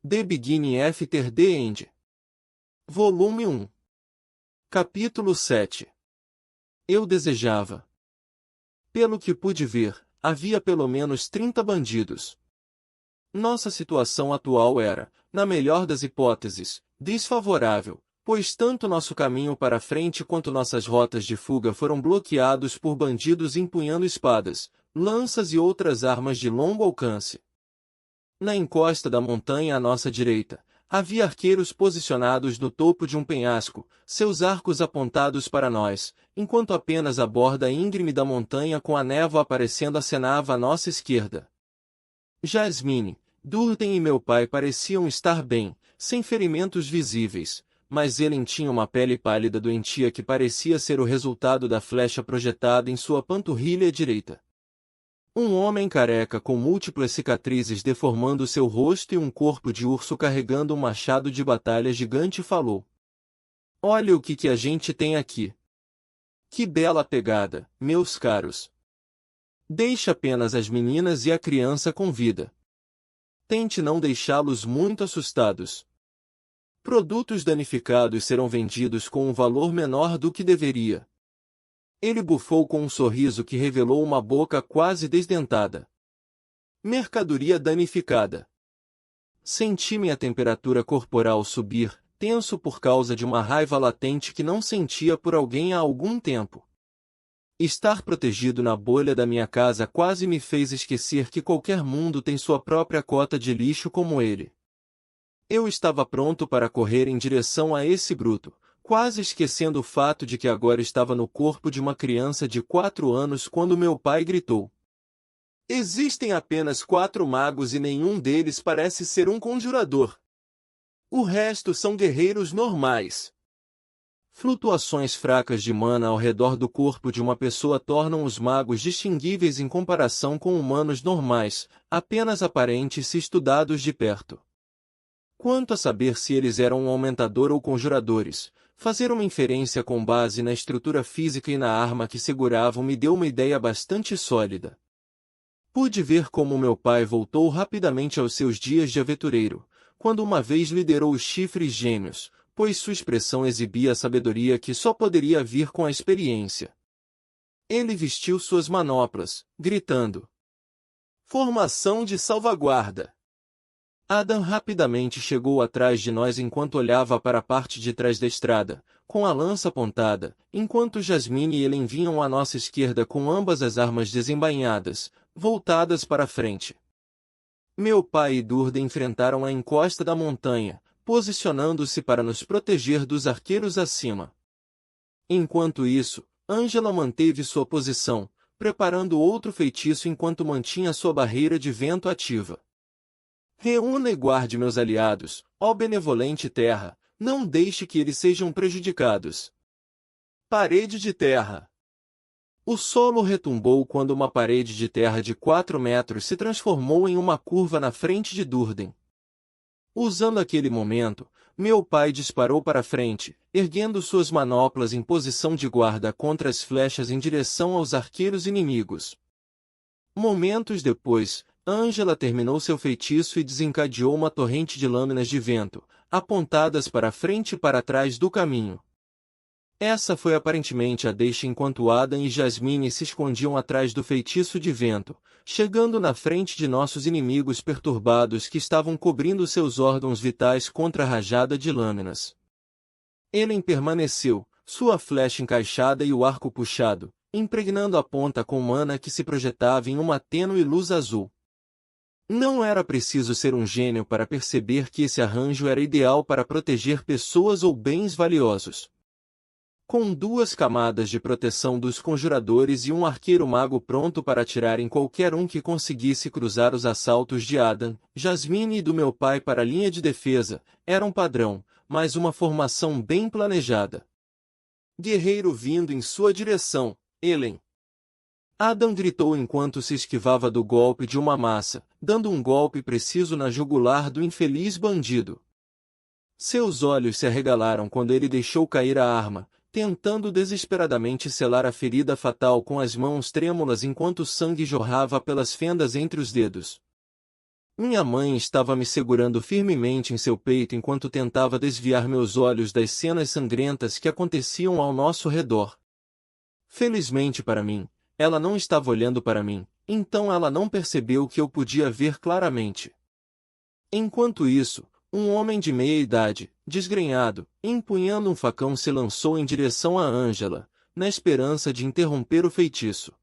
The Beginning After the End. Volume 1. Capítulo 7. Eu desejava. Pelo que pude ver, havia pelo menos 30 bandidos. Nossa situação atual era, na melhor das hipóteses, desfavorável, pois tanto nosso caminho para frente quanto nossas rotas de fuga foram bloqueados por bandidos empunhando espadas, lanças e outras armas de longo alcance. Na encosta da montanha à nossa direita, havia arqueiros posicionados no topo de um penhasco, seus arcos apontados para nós, enquanto apenas a borda íngreme da montanha com a névoa aparecendo acenava à nossa esquerda. Jasmine, Durden e meu pai pareciam estar bem, sem ferimentos visíveis, mas Ellen tinha uma pele pálida doentia que parecia ser o resultado da flecha projetada em sua panturrilha direita. Um homem careca com múltiplas cicatrizes deformando seu rosto e um corpo de urso carregando um machado de batalha gigante falou: "Olha o que a gente tem aqui. Que bela pegada, meus caros. Deixe apenas as meninas e a criança com vida. Tente não deixá-los muito assustados. Produtos danificados serão vendidos com um valor menor do que deveria." Ele bufou com um sorriso que revelou uma boca quase desdentada. Mercadoria danificada. Senti minha temperatura corporal subir, tenso por causa de uma raiva latente que não sentia por alguém há algum tempo. Estar protegido na bolha da minha casa quase me fez esquecer que qualquer mundo tem sua própria cota de lixo como ele. Eu estava pronto para correr em direção a esse bruto, quase esquecendo o fato de que agora estava no corpo de uma criança de 4 anos quando meu pai gritou: "Existem apenas 4 magos e nenhum deles parece ser um conjurador. O resto são guerreiros normais." Flutuações fracas de mana ao redor do corpo de uma pessoa tornam os magos distinguíveis em comparação com humanos normais, apenas aparentes se estudados de perto. Quanto a saber se eles eram um aumentador ou conjuradores, fazer uma inferência com base na estrutura física e na arma que seguravam me deu uma ideia bastante sólida. Pude ver como meu pai voltou rapidamente aos seus dias de aventureiro, quando uma vez liderou os chifres gêmeos, pois sua expressão exibia a sabedoria que só poderia vir com a experiência. Ele vestiu suas manoplas, gritando: "Formação de salvaguarda!" Adam rapidamente chegou atrás de nós enquanto olhava para a parte de trás da estrada, com a lança apontada, enquanto Jasmine e Ellen vinham à nossa esquerda com ambas as armas desembainhadas, voltadas para a frente. Meu pai e Durden enfrentaram a encosta da montanha, posicionando-se para nos proteger dos arqueiros acima. Enquanto isso, Angela manteve sua posição, preparando outro feitiço enquanto mantinha sua barreira de vento ativa. "Reúna e guarde meus aliados, ó benevolente terra, não deixe que eles sejam prejudicados." Parede de terra. O solo retumbou quando uma parede de terra de 4 metros se transformou em uma curva na frente de Durden. Usando aquele momento, meu pai disparou para frente, erguendo suas manoplas em posição de guarda contra as flechas em direção aos arqueiros inimigos. Momentos depois, Angela terminou seu feitiço e desencadeou uma torrente de lâminas de vento, apontadas para frente e para trás do caminho. Essa foi aparentemente a deixa enquanto Adam e Jasmine se escondiam atrás do feitiço de vento, chegando na frente de nossos inimigos perturbados que estavam cobrindo seus órgãos vitais contra a rajada de lâminas. Ellen permaneceu, sua flecha encaixada e o arco puxado, impregnando a ponta com mana que se projetava em uma tênue luz azul. Não era preciso ser um gênio para perceber que esse arranjo era ideal para proteger pessoas ou bens valiosos. Com 2 camadas de proteção dos conjuradores e um arqueiro mago pronto para atirar em qualquer um que conseguisse cruzar os assaltos de Adam, Jasmine e do meu pai para a linha de defesa, era um padrão, mas uma formação bem planejada. "Guerreiro vindo em sua direção, Ellen!" Adam gritou enquanto se esquivava do golpe de uma massa, dando um golpe preciso na jugular do infeliz bandido. Seus olhos se arregalaram quando ele deixou cair a arma, tentando desesperadamente selar a ferida fatal com as mãos trêmulas enquanto o sangue jorrava pelas fendas entre os dedos. Minha mãe estava me segurando firmemente em seu peito enquanto tentava desviar meus olhos das cenas sangrentas que aconteciam ao nosso redor. Felizmente para mim, ela não estava olhando para mim, então ela não percebeu o que eu podia ver claramente. Enquanto isso, um homem de meia idade, desgrenhado, empunhando um facão se lançou em direção a Angela, na esperança de interromper o feitiço.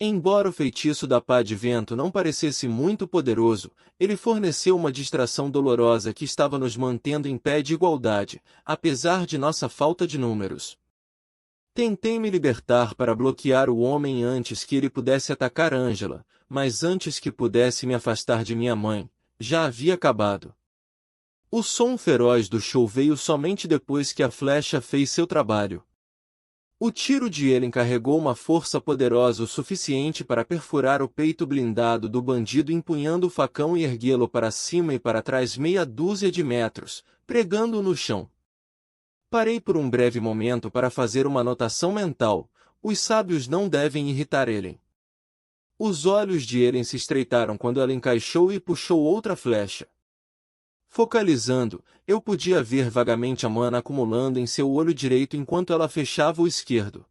Embora o feitiço da pá de vento não parecesse muito poderoso, ele forneceu uma distração dolorosa que estava nos mantendo em pé de igualdade, apesar de nossa falta de números. Tentei me libertar para bloquear o homem antes que ele pudesse atacar Angela, mas antes que pudesse me afastar de minha mãe, já havia acabado. O som feroz do show veio somente depois que a flecha fez seu trabalho. O tiro de Ellen carregou uma força poderosa o suficiente para perfurar o peito blindado do bandido empunhando o facão e erguê-lo para cima e para trás meia dúzia de metros, pregando-o no chão. Parei por um breve momento para fazer uma anotação mental. Os sábios não devem irritar Ellen. Os olhos de Ellen se estreitaram quando ela encaixou e puxou outra flecha. Focalizando, eu podia ver vagamente a mana acumulando em seu olho direito enquanto ela fechava o esquerdo.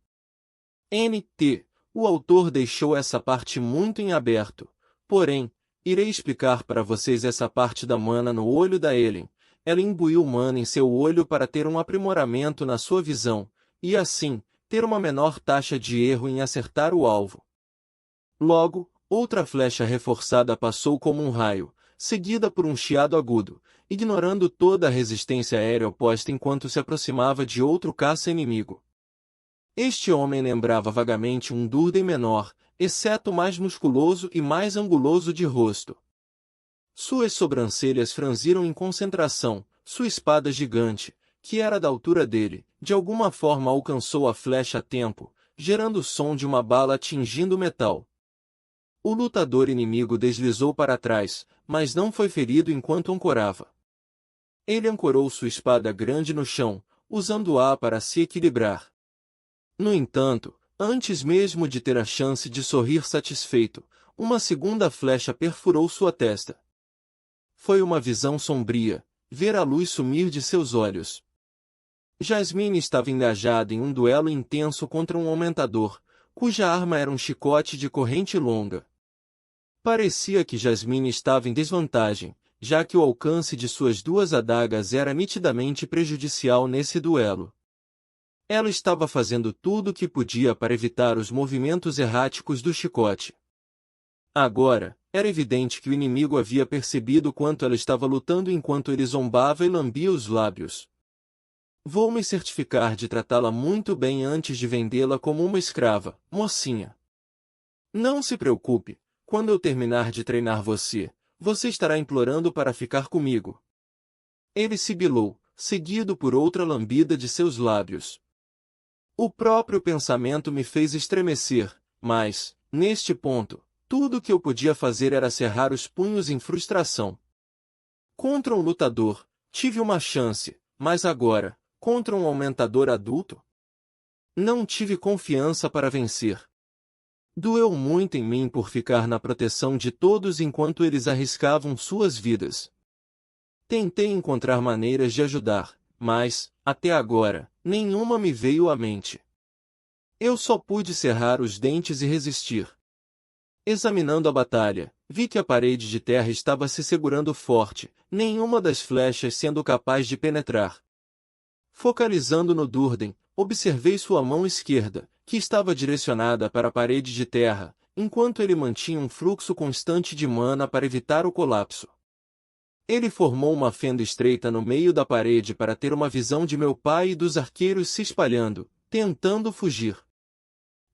NT. O autor deixou essa parte muito em aberto. Porém, irei explicar para vocês essa parte da mana no olho da Ellen. Ela imbuiu mana em seu olho para ter um aprimoramento na sua visão, e assim, ter uma menor taxa de erro em acertar o alvo. Logo, outra flecha reforçada passou como um raio, seguida por um chiado agudo, ignorando toda a resistência aérea oposta enquanto se aproximava de outro caça-inimigo. Este homem lembrava vagamente um Durden menor, exceto mais musculoso e mais anguloso de rosto. Suas sobrancelhas franziram em concentração, sua espada gigante, que era da altura dele, de alguma forma alcançou a flecha a tempo, gerando o som de uma bala atingindo o metal. O lutador inimigo deslizou para trás, mas não foi ferido enquanto ancorava. Ele ancorou sua espada grande no chão, usando-a para se equilibrar. No entanto, antes mesmo de ter a chance de sorrir satisfeito, uma segunda flecha perfurou sua testa. Foi uma visão sombria, ver a luz sumir de seus olhos. Jasmine estava engajada em um duelo intenso contra um aumentador, cuja arma era um chicote de corrente longa. Parecia que Jasmine estava em desvantagem, já que o alcance de suas duas adagas era nitidamente prejudicial nesse duelo. Ela estava fazendo tudo o que podia para evitar os movimentos erráticos do chicote. Agora, era evidente que o inimigo havia percebido quanto ela estava lutando enquanto ele zombava e lambia os lábios. Vou me certificar de tratá-la muito bem antes de vendê-la como uma escrava, mocinha. Não se preocupe, quando eu terminar de treinar você, você estará implorando para ficar comigo. Ele sibilou, seguido por outra lambida de seus lábios. O próprio pensamento me fez estremecer, mas, neste ponto, tudo o que eu podia fazer era cerrar os punhos em frustração. Contra um lutador, tive uma chance, mas agora, contra um aumentador adulto? Não tive confiança para vencer. Doeu muito em mim por ficar na proteção de todos enquanto eles arriscavam suas vidas. Tentei encontrar maneiras de ajudar, mas, até agora, nenhuma me veio à mente. Eu só pude cerrar os dentes e resistir. Examinando a batalha, vi que a parede de terra estava se segurando forte, nenhuma das flechas sendo capaz de penetrar. Focalizando no Durden, observei sua mão esquerda, que estava direcionada para a parede de terra, enquanto ele mantinha um fluxo constante de mana para evitar o colapso. Ele formou uma fenda estreita no meio da parede para ter uma visão de meu pai e dos arqueiros se espalhando, tentando fugir.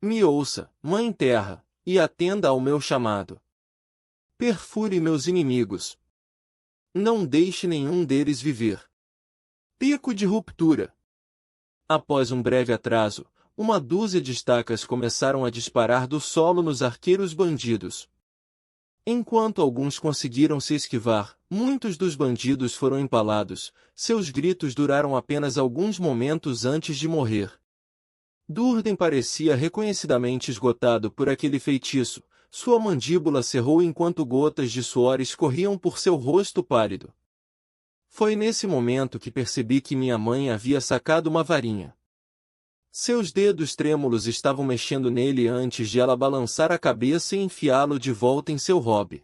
Me ouça, Mãe Terra, e atenda ao meu chamado. Perfure meus inimigos. Não deixe nenhum deles viver. Pico de ruptura. Após um breve atraso, uma dúzia de estacas começaram a disparar do solo nos arqueiros bandidos. Enquanto alguns conseguiram se esquivar, muitos dos bandidos foram empalados, seus gritos duraram apenas alguns momentos antes de morrer. Durden parecia reconhecidamente esgotado por aquele feitiço, sua mandíbula cerrou enquanto gotas de suor escorriam por seu rosto pálido. Foi nesse momento que percebi que minha mãe havia sacado uma varinha. Seus dedos trêmulos estavam mexendo nele antes de ela balançar a cabeça e enfiá-lo de volta em seu hobby.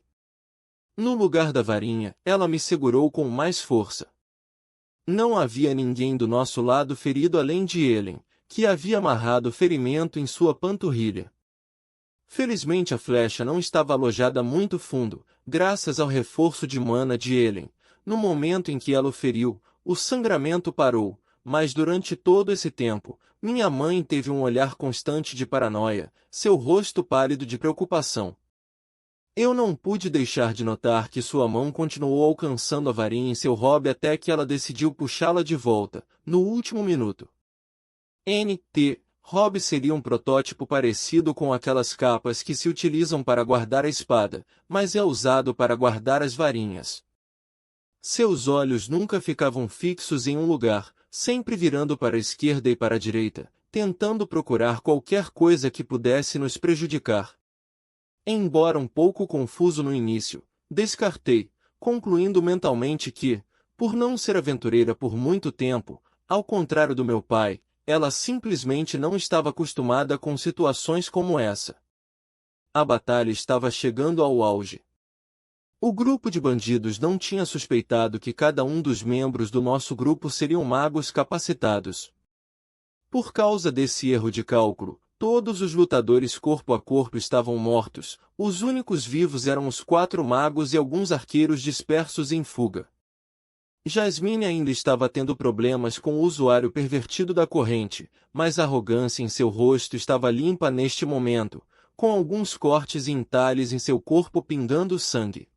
No lugar da varinha, ela me segurou com mais força. Não havia ninguém do nosso lado ferido além de Helen, que havia amarrado o ferimento em sua panturrilha. Felizmente a flecha não estava alojada muito fundo, graças ao reforço de mana de Helen. No momento em que ela o feriu, o sangramento parou, mas durante todo esse tempo, minha mãe teve um olhar constante de paranoia, seu rosto pálido de preocupação. Eu não pude deixar de notar que sua mão continuou alcançando a varinha em seu hobby até que ela decidiu puxá-la de volta, no último minuto. N.T. Hobby seria um protótipo parecido com aquelas capas que se utilizam para guardar a espada, mas é usado para guardar as varinhas. Seus olhos nunca ficavam fixos em um lugar, sempre virando para a esquerda e para a direita, tentando procurar qualquer coisa que pudesse nos prejudicar. Embora um pouco confuso no início, descartei, concluindo mentalmente que, por não ser aventureira por muito tempo, ao contrário do meu pai, ela simplesmente não estava acostumada com situações como essa. A batalha estava chegando ao auge. O grupo de bandidos não tinha suspeitado que cada um dos membros do nosso grupo seriam magos capacitados. Por causa desse erro de cálculo, todos os lutadores corpo a corpo estavam mortos, os únicos vivos eram os 4 magos e alguns arqueiros dispersos em fuga. Jasmine ainda estava tendo problemas com o usuário pervertido da corrente, mas a arrogância em seu rosto estava limpa neste momento, com alguns cortes e entalhes em seu corpo pingando sangue.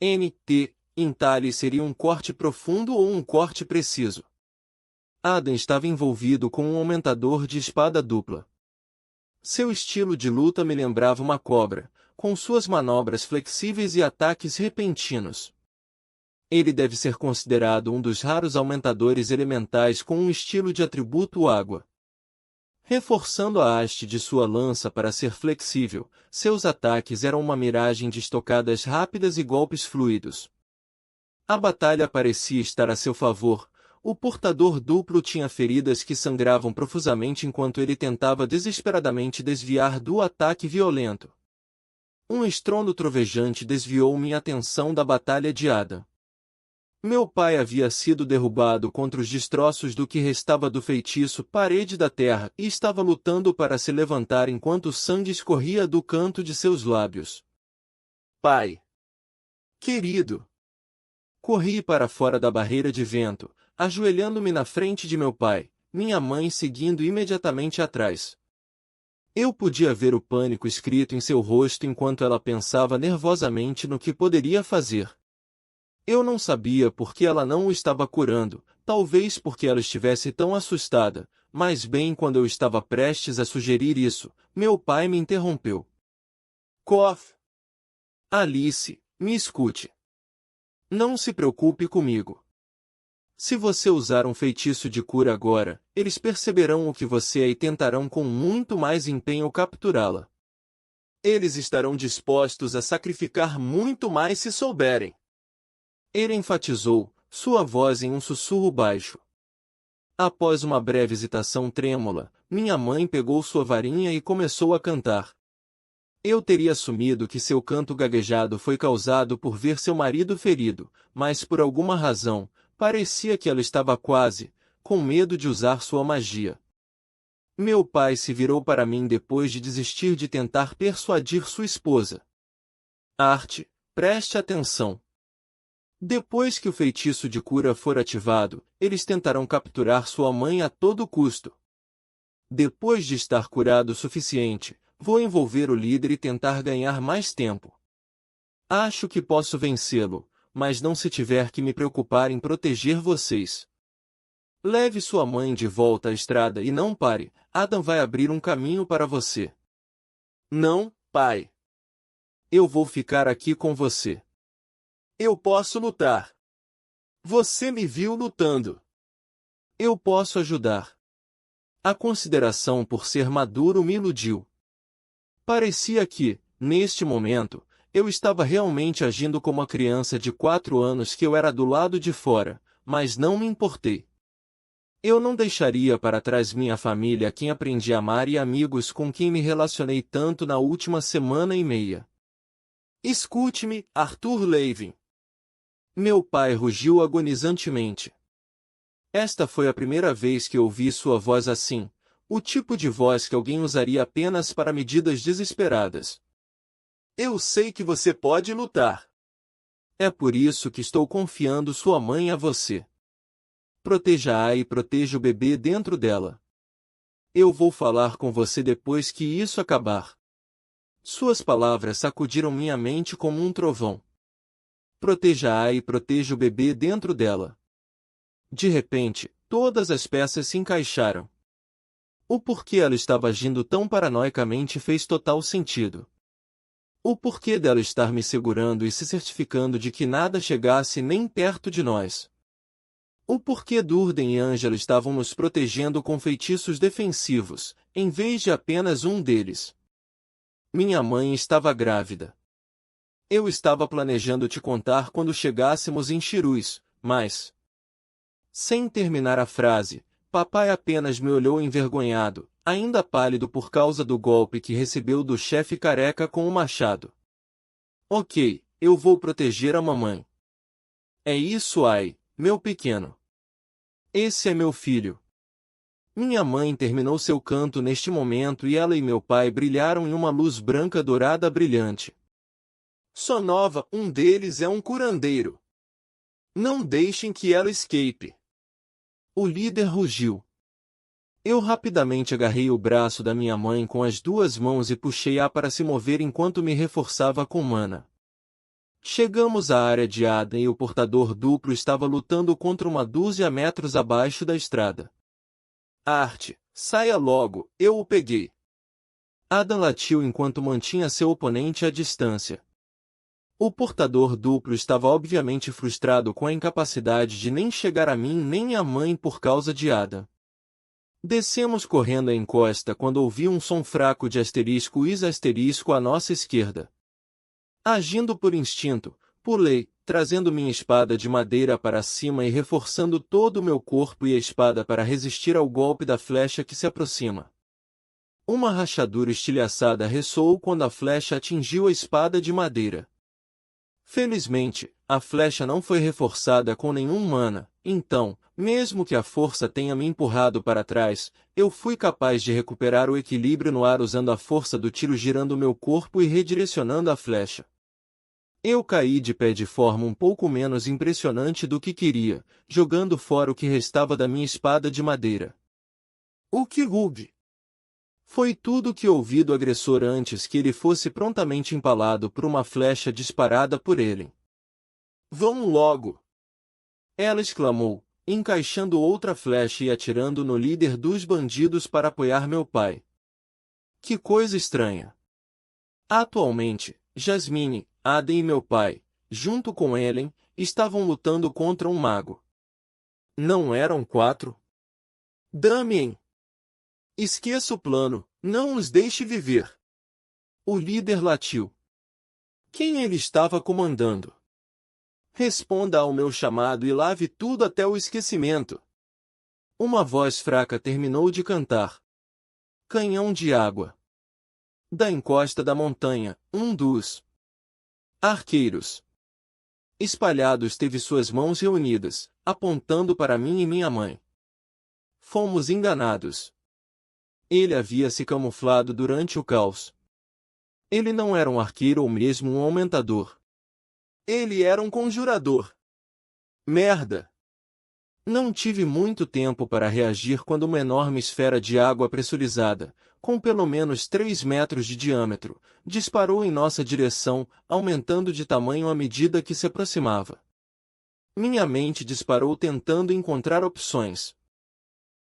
N.T. Entalhe seria um corte profundo ou um corte preciso. Adam estava envolvido com um aumentador de espada dupla. Seu estilo de luta me lembrava uma cobra, com suas manobras flexíveis e ataques repentinos. Ele deve ser considerado um dos raros aumentadores elementais com um estilo de atributo água. Reforçando a haste de sua lança para ser flexível, seus ataques eram uma miragem de estocadas rápidas e golpes fluidos. A batalha parecia estar a seu favor. O portador duplo tinha feridas que sangravam profusamente enquanto ele tentava desesperadamente desviar do ataque violento. Um estrondo trovejante desviou minha atenção da batalha de Adam. Meu pai havia sido derrubado contra os destroços do que restava do feitiço Parede da Terra e estava lutando para se levantar enquanto o sangue escorria do canto de seus lábios. Pai! Querido! Corri para fora da barreira de vento, ajoelhando-me na frente de meu pai, minha mãe seguindo imediatamente atrás. Eu podia ver o pânico escrito em seu rosto enquanto ela pensava nervosamente no que poderia fazer. Eu não sabia por que ela não o estava curando, talvez porque ela estivesse tão assustada, mas bem quando eu estava prestes a sugerir isso, meu pai me interrompeu. Cof! Alice, me escute. Não se preocupe comigo. Se você usar um feitiço de cura agora, eles perceberão o que você é e tentarão com muito mais empenho capturá-la. Eles estarão dispostos a sacrificar muito mais se souberem. Ele enfatizou, sua voz em um sussurro baixo. Após uma breve hesitação trêmula, minha mãe pegou sua varinha e começou a cantar. Eu teria assumido que seu canto gaguejado foi causado por ver seu marido ferido, mas por alguma razão, parecia que ela estava quase, com medo de usar sua magia. Meu pai se virou para mim depois de desistir de tentar persuadir sua esposa. Art, preste atenção. Depois que o feitiço de cura for ativado, eles tentarão capturar sua mãe a todo custo. Depois de estar curado o suficiente, vou envolver o líder e tentar ganhar mais tempo. Acho que posso vencê-lo, mas não se tiver que me preocupar em proteger vocês. Leve sua mãe de volta à estrada e não pare, Adam vai abrir um caminho para você. Não, pai. Eu vou ficar aqui com você. Eu posso lutar. Você me viu lutando. Eu posso ajudar. A consideração por ser maduro me iludiu. Parecia que, Neste momento, eu estava realmente agindo como a criança de 4 anos que eu era do lado de fora, mas não me importei. Eu não deixaria para trás minha família a quem aprendi a amar e amigos com quem me relacionei tanto na última semana e meia. Escute-me, Arthur Levin. Meu pai rugiu agonizantemente. Esta foi a primeira vez que ouvi sua voz assim, o tipo de voz que alguém usaria apenas para medidas desesperadas. Eu sei que você pode lutar. É por isso que estou confiando sua mãe a você. Proteja-a e proteja o bebê dentro dela. Eu vou falar com você depois que isso acabar. Suas palavras sacudiram minha mente como um trovão. Proteja-a e proteja o bebê dentro dela. De repente, todas as peças se encaixaram. O porquê ela estava agindo tão paranoicamente fez total sentido. O porquê dela estar me segurando e se certificando de que nada chegasse nem perto de nós. O porquê Durden e Angela estavam nos protegendo com feitiços defensivos, em vez de apenas um deles. Minha mãe estava grávida. Eu estava planejando te contar quando chegássemos em Chirus, mas... Sem terminar a frase, papai apenas me olhou envergonhado, ainda pálido por causa do golpe que recebeu do chefe careca com o machado. Ok, eu vou proteger a mamãe. É isso, ai, meu pequeno. Esse é meu filho. Minha mãe terminou seu canto neste momento e ela e meu pai brilharam em uma luz branca dourada brilhante. Só nova, um deles é um curandeiro. Não deixem que ela escape. O líder rugiu. Eu rapidamente agarrei o braço da minha mãe com as duas mãos e puxei-a para se mover enquanto me reforçava com mana. Chegamos à área de Ada e o portador duplo estava lutando contra uma dúzia metros abaixo da estrada. Art, saia logo, eu o peguei. Ada latiu enquanto mantinha seu oponente à distância. O portador duplo estava obviamente frustrado com a incapacidade de nem chegar a mim nem à mãe por causa de Ada. Descemos correndo a encosta quando ouvi um som fraco de asterisco is asterisco à nossa esquerda. Agindo por instinto, pulei, trazendo minha espada de madeira para cima e reforçando todo o meu corpo e a espada para resistir ao golpe da flecha que se aproxima. Uma rachadura estilhaçada ressoou quando a flecha atingiu a espada de madeira. Felizmente, a flecha não foi reforçada com nenhum mana, então, mesmo que a força tenha me empurrado para trás, eu fui capaz de recuperar o equilíbrio no ar usando a força do tiro girando meu corpo e redirecionando a flecha. Eu caí de pé de forma um pouco menos impressionante do que queria, jogando fora o que restava da minha espada de madeira. O que ruge! Foi tudo que ouvi do agressor antes que ele fosse prontamente empalado por uma flecha disparada por ele. Vão logo! Ela exclamou, encaixando outra flecha e atirando no líder dos bandidos para apoiar meu pai. Que coisa estranha! Atualmente, Jasmine, Ada e meu pai, junto com Ellen, estavam lutando contra um mago. Não eram 4? Damien! Esqueça o plano, não os deixe viver. O líder latiu. Quem ele estava comandando? Responda ao meu chamado e lave tudo até o esquecimento. Uma voz fraca terminou de cantar. Canhão de água. Da encosta da montanha, um dos arqueiros espalhados teve suas mãos reunidas, apontando para mim e minha mãe. Fomos enganados. Ele havia se camuflado durante o caos. Ele não era um arqueiro ou mesmo um aumentador. Ele era um conjurador. Merda! Não tive muito tempo para reagir quando uma enorme esfera de água pressurizada, com pelo menos 3 metros de diâmetro, disparou em nossa direção, aumentando de tamanho à medida que se aproximava. Minha mente disparou tentando encontrar opções.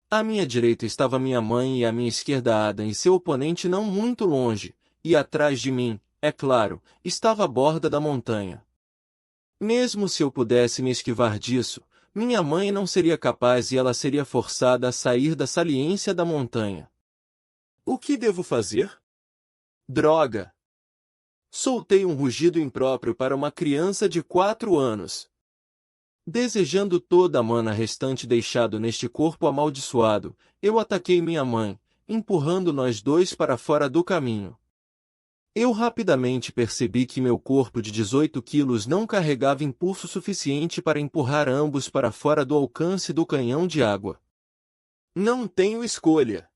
À minha direita estava minha mãe e à minha esquerda Ada e seu oponente não muito longe, e atrás de mim, é claro, estava a borda da montanha. Mesmo se eu pudesse me esquivar disso, minha mãe não seria capaz e ela seria forçada a sair da saliência da montanha. O que devo fazer? Droga! Soltei um rugido impróprio para uma criança de 4 anos. Desejando toda a mana restante deixado neste corpo amaldiçoado, eu ataquei minha mãe, empurrando nós dois para fora do caminho. Eu rapidamente percebi que meu corpo de 18 quilos não carregava impulso suficiente para empurrar ambos para fora do alcance do canhão de água. Não tenho escolha.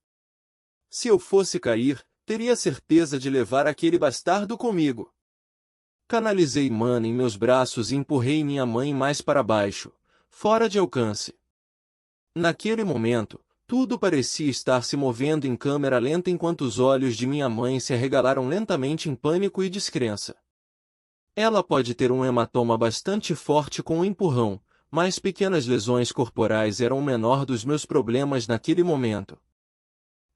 Se eu fosse cair, teria certeza de levar aquele bastardo comigo. Canalizei mana em meus braços e empurrei minha mãe mais para baixo, fora de alcance. Naquele momento, tudo parecia estar se movendo em câmera lenta enquanto os olhos de minha mãe se arregalaram lentamente em pânico e descrença. Ela pode ter um hematoma bastante forte com o empurrão, mas pequenas lesões corporais eram o menor dos meus problemas naquele momento.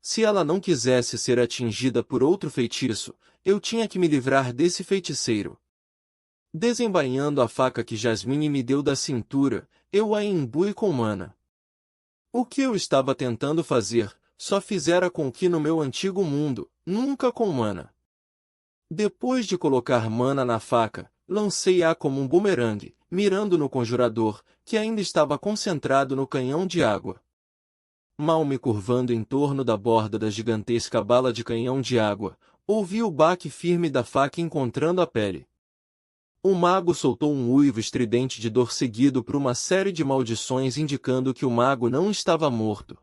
Se ela não quisesse ser atingida por outro feitiço, eu tinha que me livrar desse feiticeiro. Desembainhando a faca que Jasmine me deu da cintura, eu a imbui com mana. O que eu estava tentando fazer, só fizera com que no meu antigo mundo, nunca com mana. Depois de colocar mana na faca, lancei-a como um bumerangue, mirando no conjurador, que ainda estava concentrado no canhão de água. Mal me curvando em torno da borda da gigantesca bala de canhão de água, ouvi o baque firme da faca encontrando a pele. O mago soltou um uivo estridente de dor seguido por uma série de maldições indicando que o mago não estava morto.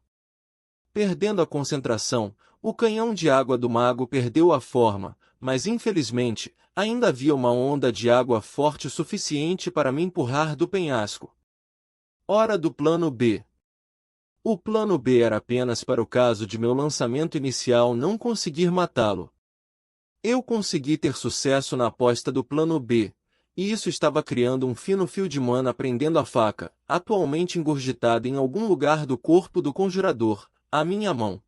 Perdendo a concentração, o canhão de água do mago perdeu a forma, mas infelizmente, ainda havia uma onda de água forte o suficiente para me empurrar do penhasco. Hora do plano B. O plano B era apenas para o caso de meu lançamento inicial não conseguir matá-lo. Eu consegui ter sucesso na aposta do plano B, e isso estava criando um fino fio de mana prendendo a faca, atualmente engurgitada em algum lugar do corpo do conjurador, à minha mão.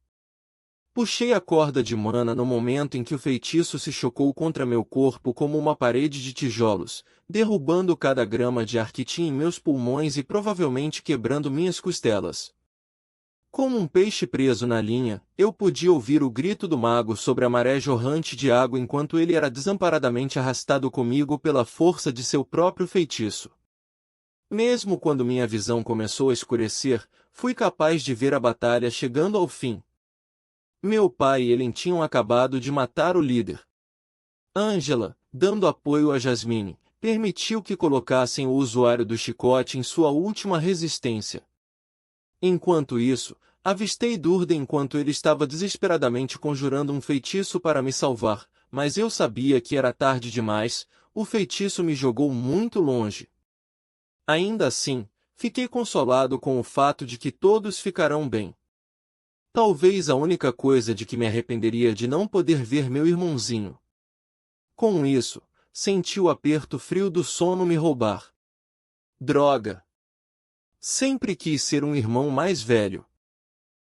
Puxei a corda de mana no momento em que o feitiço se chocou contra meu corpo como uma parede de tijolos, derrubando cada grama de arquitim em meus pulmões e provavelmente quebrando minhas costelas. Como um peixe preso na linha, eu podia ouvir o grito do mago sobre a maré jorrante de água enquanto ele era desamparadamente arrastado comigo pela força de seu próprio feitiço. Mesmo quando minha visão começou a escurecer, fui capaz de ver a batalha chegando ao fim. Meu pai e Ellen tinham acabado de matar o líder. Angela, dando apoio a Jasmine, permitiu que colocassem o usuário do chicote em sua última resistência. Enquanto isso, avistei Durden enquanto ele estava desesperadamente conjurando um feitiço para me salvar, mas eu sabia que era tarde demais, o feitiço me jogou muito longe. Ainda assim, fiquei consolado com o fato de que todos ficarão bem. Talvez a única coisa de que me arrependeria de não poder ver meu irmãozinho. Com isso, senti o aperto frio do sono me roubar. Droga! Sempre quis ser um irmão mais velho.